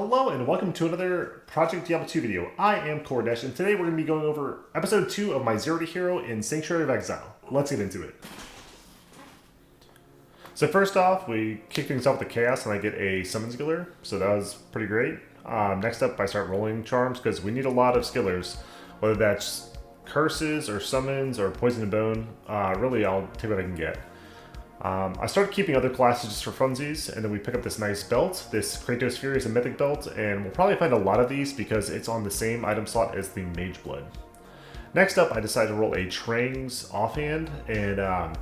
Hello and welcome to another Project Diablo 2 video. I am Kordesh and today we're going to be going over episode 2 of my Zero to Hero in Sanctuary of Exile. Let's get into it. So first off, we kick things off with the Chaos and I get a Summon Skiller, so that was pretty great. Next up I start rolling Charms because we need a lot of Skillers, whether that's Curses or Summons or Poison and Bone. Really I'll take what I can get. I started keeping other classes just for funsies, and then we pick up this nice belt. This Kratos Fury is a mythic belt, and we'll probably find a lot of these because it's on the same item slot as the Mage Blood. Next up, I decided to roll a Trang's offhand, and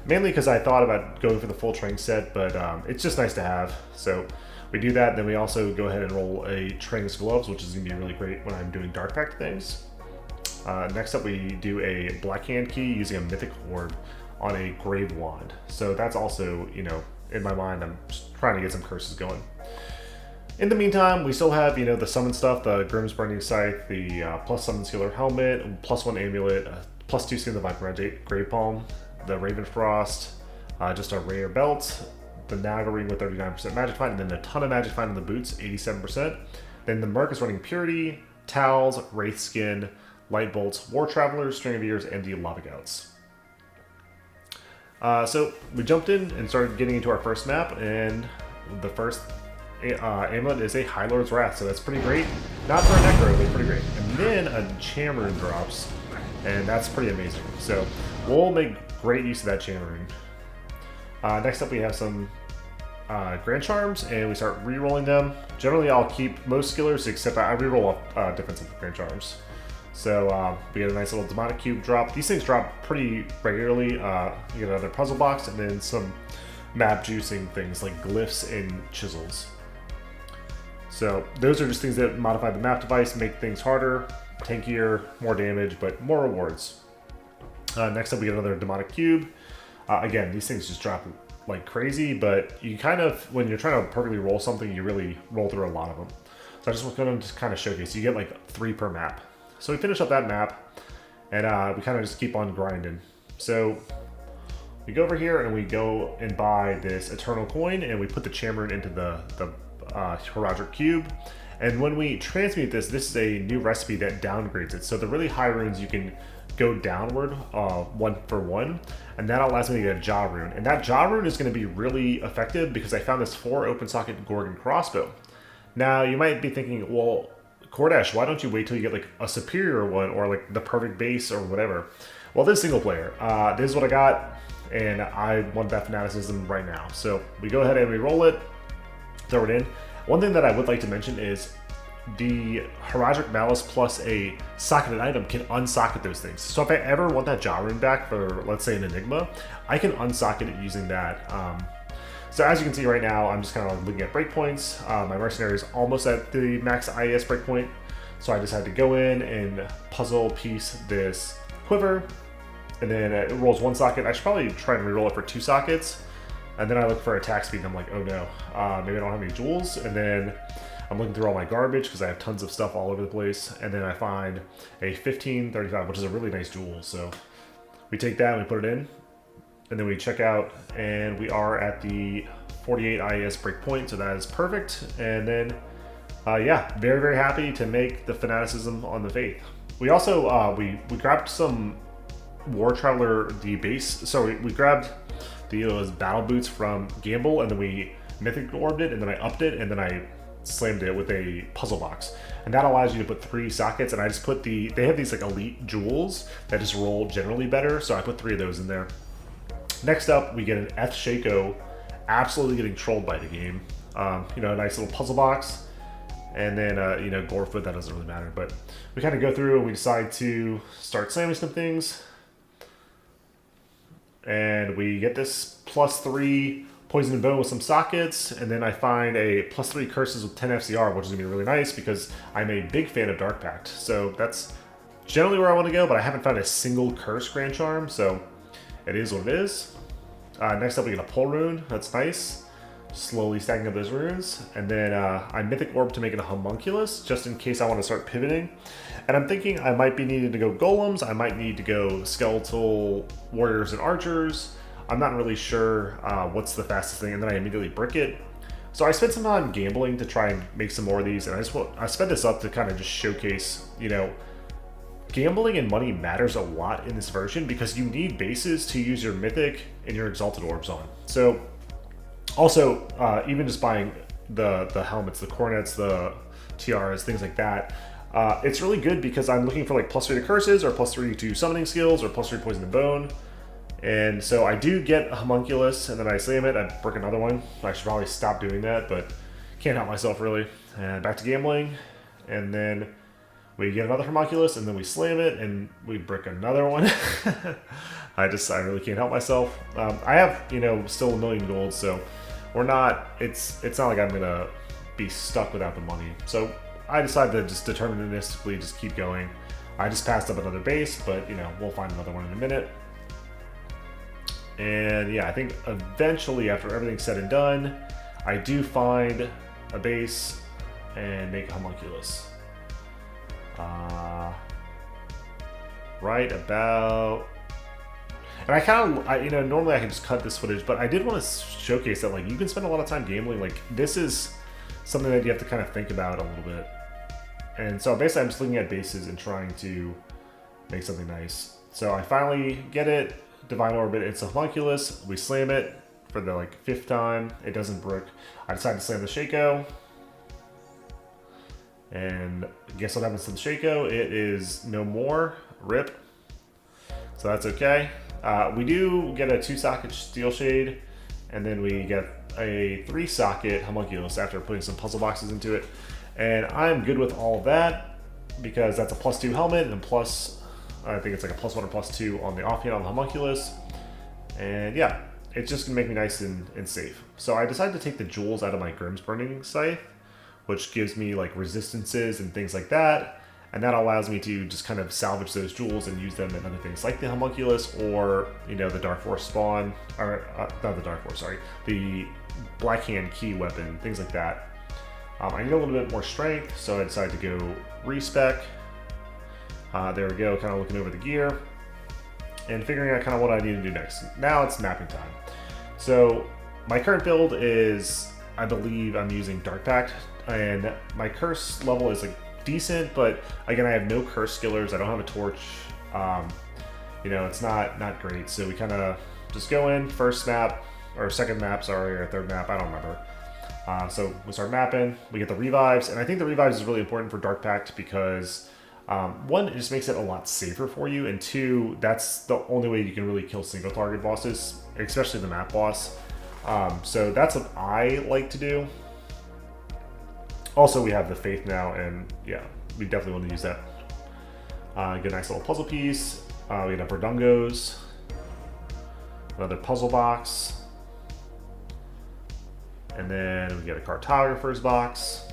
mainly because I thought about going for the full Trang set, but it's just nice to have. So we do that, then we also go ahead and roll a Trang's gloves, which is going to be really great when I'm doing Dark Pact things. Next up, we do a Black Hand Key using a Mythic Orb on a Grave Wand. So that's also, in my mind, I'm just trying to get some curses going. In the meantime, we still have, the summon stuff, the Grimm's Burning Scythe, the plus summon Scalar Helmet, plus 1 Amulet, plus 2 Skin of the Viper Grave Palm, the Raven Frost, just a Rare Belt, the Naga Ring with 39% Magic Find, and then a ton of Magic Find on the boots, 87%. Then the Merc is running Purity, Towels, Wraith Skin, Light Bolts, War Travelers, String of Ears, and the Lava Gouts. So we jumped in and started getting into our first map, and the first amulet is a High Lord's Wrath, so that's pretty great. Not for a Necro, but pretty great. And then a Chamrune drops, and that's pretty amazing. So we'll make great use of that Chamrune. Next up we have some Grand Charms, and we start re-rolling them. Generally I'll keep most Skillers, except I re-roll defensive Grand Charms. So we get a nice little Demonic Cube drop. These things drop pretty regularly. You get another puzzle box and then some map juicing things like glyphs and chisels. So those are just things that modify the map device, make things harder, tankier, more damage, but more rewards. Next up we get another Demonic Cube. Again, these things just drop like crazy, but you kind of, when you're trying to perfectly roll something, you really roll through a lot of them. So I just was going to kind of showcase. You get like 3 per map. So we finish up that map, and we kind of just keep on grinding. So we go over here and we go and buy this Eternal Coin, and we put the Chamrune into the Heraldric Cube. And when we transmute this, this is a new recipe that downgrades it. So the really high runes you can go downward 1 for 1, and that allows me to get a Jaw rune. And that Jaw rune is going to be really effective because I found this 4 open socket Gorgon crossbow. Now you might be thinking, well, Kordesh, why don't you wait till you get like a superior one or like the perfect base or whatever? Well, this is single player. This is what I got, and I want that fanaticism right now. So we go ahead and we roll it, throw it in. One thing that I would like to mention is the Heraldric Malice plus a socketed item can unsocket those things. So if I ever want that Jaw rune back for, let's say, an Enigma, I can unsocket it using that. So as you can see right now, I'm just kind of looking at breakpoints. My mercenary is almost at the max IES breakpoint, so I just had to go in and puzzle piece this quiver, and then it rolls 1 socket. I should probably try and reroll it for 2 sockets, and then I look for attack speed, and I'm like, oh no, maybe I don't have any jewels, and then I'm looking through all my garbage because I have tons of stuff all over the place, and then I find a 1535, which is a really nice jewel. So we take that and we put it in. And then we check out, and we are at the 48 IES breakpoint, so that is perfect. And then, yeah, very, very happy to make the fanaticism on the faith. We also, we grabbed some War Traveler, the base. So we grabbed those battle boots from Gamble, and then we mythic orbed it, and then I upped it, and then I slammed it with a puzzle box. And that allows you to put 3 sockets, and I just put they have these like elite jewels that just roll generally better, so I put 3 of those in there. Next up, we get an Eth Shaco, absolutely getting trolled by the game. A nice little puzzle box, and then Gorefoot, that doesn't really matter. But we kind of go through and we decide to start slamming some things, and we get this plus 3 Poison and Bone with some sockets, and then I find a plus 3 Curses with 10 FCR, which is gonna be really nice because I'm a big fan of Dark Pact. So that's generally where I want to go, but I haven't found a single Curse Grand Charm, so it is what it is. Next up we get a Pull Rune, that's nice. Slowly stacking up those runes. And then I Mythic Orb to make it a Homunculus, just in case I want to start pivoting. And I'm thinking I might be needing to go Golems, I might need to go Skeletal Warriors and Archers. I'm not really sure what's the fastest thing, and then I immediately brick it. So I spent some time gambling to try and make some more of these, and I sped this up to kind of just showcase, you know, gambling and money matters a lot in this version because you need bases to use your mythic and your exalted orbs on. So also, even just buying the helmets, the cornets, the tiaras, things like that, it's really good because I'm looking for like +3 to curses or +3 to summoning skills or +3 poison and bone. And so I do get a homunculus, and then I slam it, I brick another one. I should probably stop doing that, but can't help myself really. And back to gambling, and then we get another homunculus, and then we slam it, and we brick another one. I really can't help myself. I have, you know, still 1 million gold, so we're not, it's not like I'm gonna be stuck without the money. So I decided to just deterministically just keep going. I just passed up another base, but you know, we'll find another one in a minute. And yeah, I think eventually, after everything's said and done, I do find a base and make a homunculus. Right about... And I kind of, you know, normally I can just cut this footage, but I did want to showcase that, like, you can spend a lot of time gambling. Like, this is something that you have to kind of think about a little bit. And so basically I'm just looking at bases and trying to make something nice. So I finally get it. Divine Orbit, it's a homunculus. We slam it for the like 5th time. It doesn't brick. I decide to slam the Shaco. And guess what happens to the Shaco? It is no more. RIP. So that's okay. We do get a 2-socket Steel Shade, and then we get a 3-socket homunculus after putting some puzzle boxes into it. And I'm good with all of that because that's a +2 helmet and plus, I think it's like a +1 or +2 on the offhand on the homunculus. And yeah, it's just gonna make me nice and safe. So I decided to take the jewels out of my Grimm's Burning Scythe, which gives me like resistances and things like that. And that allows me to just kind of salvage those jewels and use them in other things like the homunculus or, you know, the Dark Force spawn, or not the Dark Force, sorry, the Blackhand key weapon, things like that. I need a little bit more strength, so I decided to go respec. There we go, kind of looking over the gear and figuring out kind of what I need to do next. Now it's mapping time. So my current build is, I believe I'm using Dark Pact, and my curse level is like decent, but again, I have no curse skillers. I don't have a torch. You know, it's not great. So we kind of just go in first map, or second map, sorry, or third map, I don't remember. So we start mapping, we get the revives, and I think the revives is really important for Dark Pact because one, it just makes it a lot safer for you, and two, that's the only way you can really kill single target bosses, especially the map boss. So that's what I like to do. Also, we have the Faith now, and yeah, we definitely want to use that. Get a nice little puzzle piece. We get Verdungos, another puzzle box, and then we get a Cartographer's box.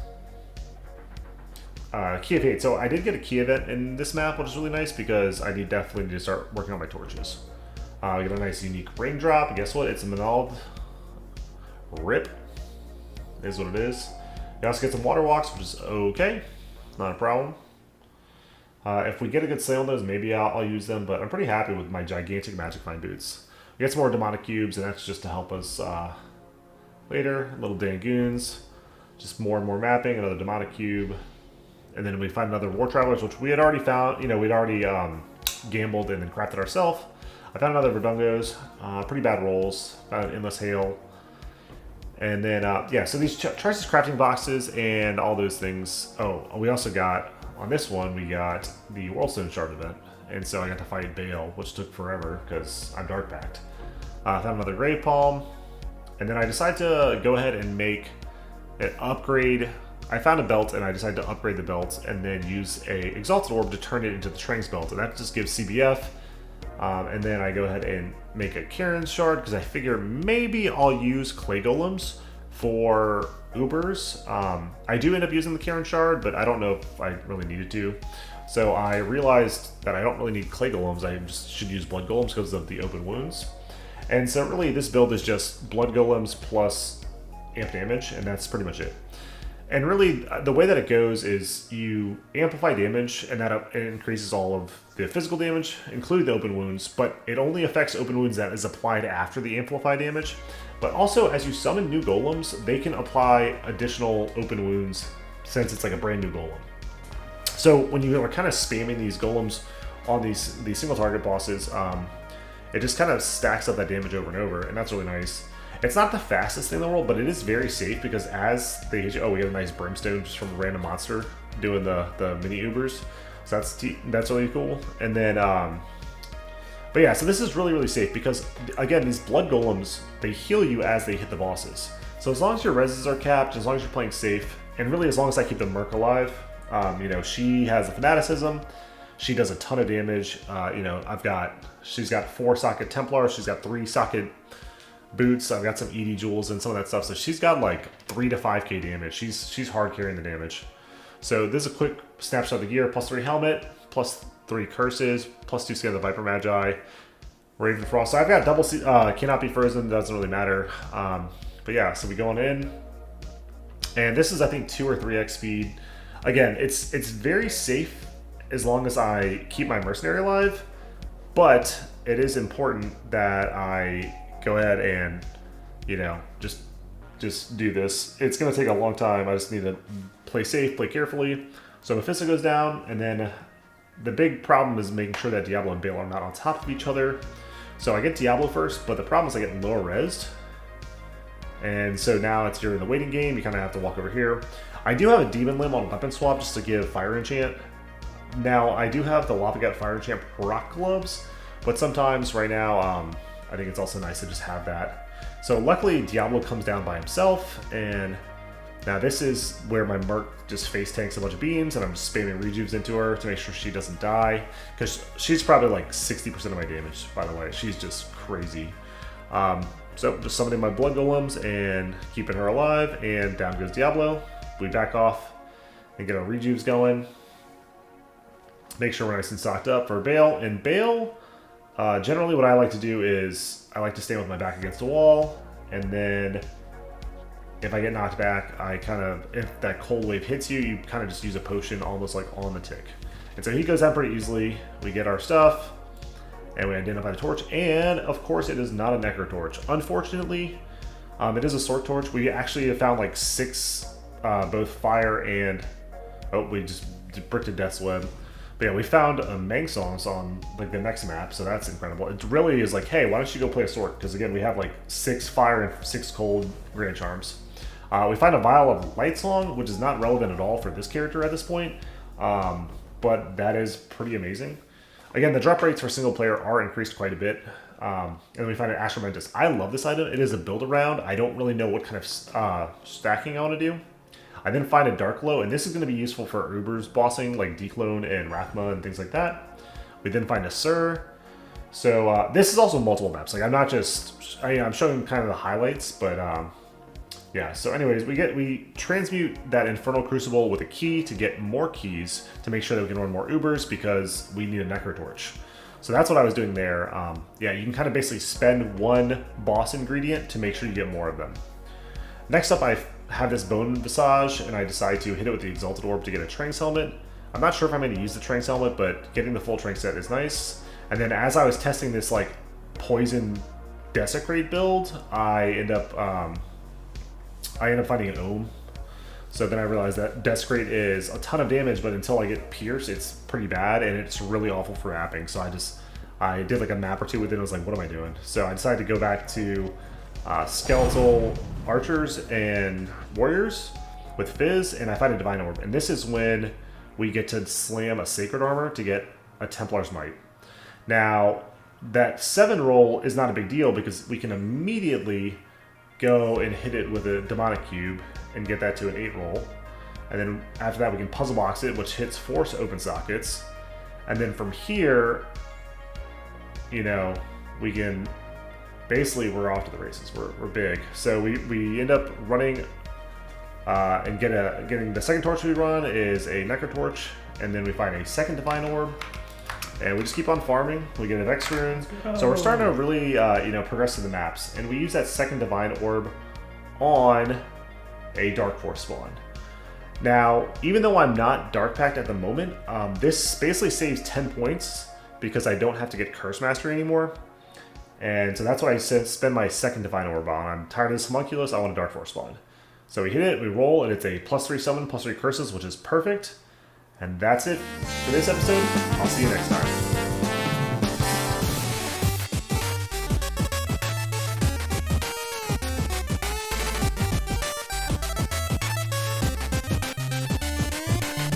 Key of Fate. So I did get a key event in this map, which is really nice because I definitely need to start working on my torches. We get a nice unique raindrop. And guess what? It's a Menald. RIP is what it is. We also get some water walks, which is okay. Not a problem. If we get a good sale on those, maybe I'll use them, but I'm pretty happy with my gigantic Magic Find boots. We get some more demonic cubes, and that's just to help us later. Little Dangoons. Just more and more mapping, another demonic cube. And then we find another War Travelers, which we had already found. You know, we'd already gambled and then crafted ourselves. I found another Verdungos. Pretty bad rolls. Found an Endless Hail. And then, yeah, so these choices crafting boxes and all those things. Oh, we also got, on this one, we got the Worldstone Shard event. And so I got to fight Bale, which took forever because I'm Dark Pact. Found another Grave Palm. And then I decided to go ahead and make an upgrade. I found a belt and I decided to upgrade the belt and then use a Exalted Orb to turn it into the Tranks belt. And that just gives CBF. And then I go ahead and make a Karen's Shard because I figure maybe I'll use Clay Golems for Ubers. I do end up using the Karen Shard, but I don't know if I really needed to. So I realized that I don't really need Clay Golems. I just should use Blood Golems because of the open wounds. And so really this build is just Blood Golems plus amp damage, and that's pretty much it. And really, the way that it goes is you amplify damage, and that increases all of the physical damage, including the open wounds, but it only affects open wounds that is applied after the amplify damage. But also, as you summon new golems, they can apply additional open wounds since it's like a brand new golem. So when you are kind of spamming these golems on these single target bosses, it just kind of stacks up that damage over and over, and that's really nice. It's not the fastest thing in the world, but it is very safe because as they hit you, oh, we get a nice brimstone just from a random monster doing the mini Ubers. So that's really cool. And then, but yeah, so this is really, really safe because, again, these blood golems, they heal you as they hit the bosses. So as long as your reses are capped, as long as you're playing safe, and really as long as I keep the Merc alive, you know, she has the fanaticism, she does a ton of damage. You know, she's got 4 socket Templars, she's got 3 socket boots, I've got some ED jewels and some of that stuff, so she's got like 3 to 5k damage. She's hard carrying the damage. So this is a quick snapshot of the gear: +3 helmet, +3 curses, +2 Scale of the Viper Magi, Raven Frost. So I've got double cannot be frozen, doesn't really matter. But yeah, so we going in, and this is I think 2 or 3x speed. Again, it's very safe as long as I keep my mercenary alive, but it is important that I go ahead and, you know, just do this. It's gonna take a long time. I just need to play safe, play carefully. So Mephisto goes down, and then the big problem is making sure that Diablo and Baal are not on top of each other. So I get Diablo first, but the problem is I get lower resed. And so now it's you're in the waiting game, you kind of have to walk over here. I do have a Demon Limb on weapon swap just to give Fire Enchant. Now I do have the Lava Gut Fire Enchant proc gloves, but sometimes right now I think it's also nice to just have that. So luckily Diablo comes down by himself, and now this is where my Merc just face tanks a bunch of beams, and I'm just spamming rejuves into her to make sure she doesn't die, because she's probably like 60% of my damage, by the way. She's just crazy. So just summoning my blood golems and keeping her alive, and down goes Diablo. We back off and get our rejuves going. Make sure we're nice and stocked up for Baal. And Baal, generally what I like to do is I like to stand with my back against the wall, and then if I get knocked back, I kind of, if that cold wave hits you, you kind of just use a potion almost like on the tick. And so he goes down pretty easily. We get our stuff, and we identify the torch, and of course it is not a Necro torch. Unfortunately, it is a sword torch. We actually have found like 6 both fire and, oh, we just bricked a Death's Web. But yeah, we found a Mangsongs on like the next map, so that's incredible. It really is like, hey, why don't you go play a sword? Because again, we have like 6 fire and 6 cold Grand Charms. We find a vial of Light Song, which is not relevant at all for this character at this point, but that is pretty amazing. Again, the drop rates for single player are increased quite a bit. And we find an Astral Mantis. I love this item. It is a build around. I don't really know what kind of stacking I want to do. I then find a Dark Glow, and this is going to be useful for Ubers bossing like Declone and Rathma and things like that. We then find a Sir. So this is also multiple maps. Like I'm not just, I'm showing kind of the highlights, but yeah. So anyways, we transmute that Infernal Crucible with a key to get more keys to make sure that we can run more Ubers because we need a Necro Torch. So that's what I was doing there. Yeah, you can kind of basically spend 1 boss ingredient to make sure you get more of them. Next up, I have this Bone Visage, and I decide to hit it with the Exalted Orb to get a Tranks Helmet. I'm not sure if I'm going to use the Tranks Helmet, but getting the full Tranks set is nice. And then as I was testing this like Poison Desecrate build, I end up finding an Ohm. So then I realized that Desecrate is a ton of damage, but until I get Pierce, it's pretty bad, and it's really awful for apping. So I did like a map or 2 with it, and I was like, what am I doing? So I decided to go back to Skeletal Archers and Warriors with Fizz, and I find a Divine Orb. And this is when we get to slam a Sacred Armor to get a Templar's Might. Now, that 7 roll is not a big deal because we can immediately go and hit it with a Demonic Cube and get that to an 8 roll. And then after that we can Puzzle Box it, which hits 4 open sockets. And then from here, you know, we can, basically we're off to the races. We're big. So we end up running and getting the second torch we run is a Necro Torch, and then we find a second Divine Orb. And we just keep on farming. We get a Vex Rune. So we're starting to really, you know, progress to the maps. And we use that second Divine Orb on a Dark Force spawn. Now, even though I'm not Dark Pact at the moment, this basically saves 10 points because I don't have to get Curse Master anymore. And so that's why I spend my second Divine Orb on. I'm tired of this homunculus, I want a Dark Force Spawn. So we hit it, we roll, and it's a +3 summon, +3 curses, which is perfect. And that's it for this episode. I'll see you next time.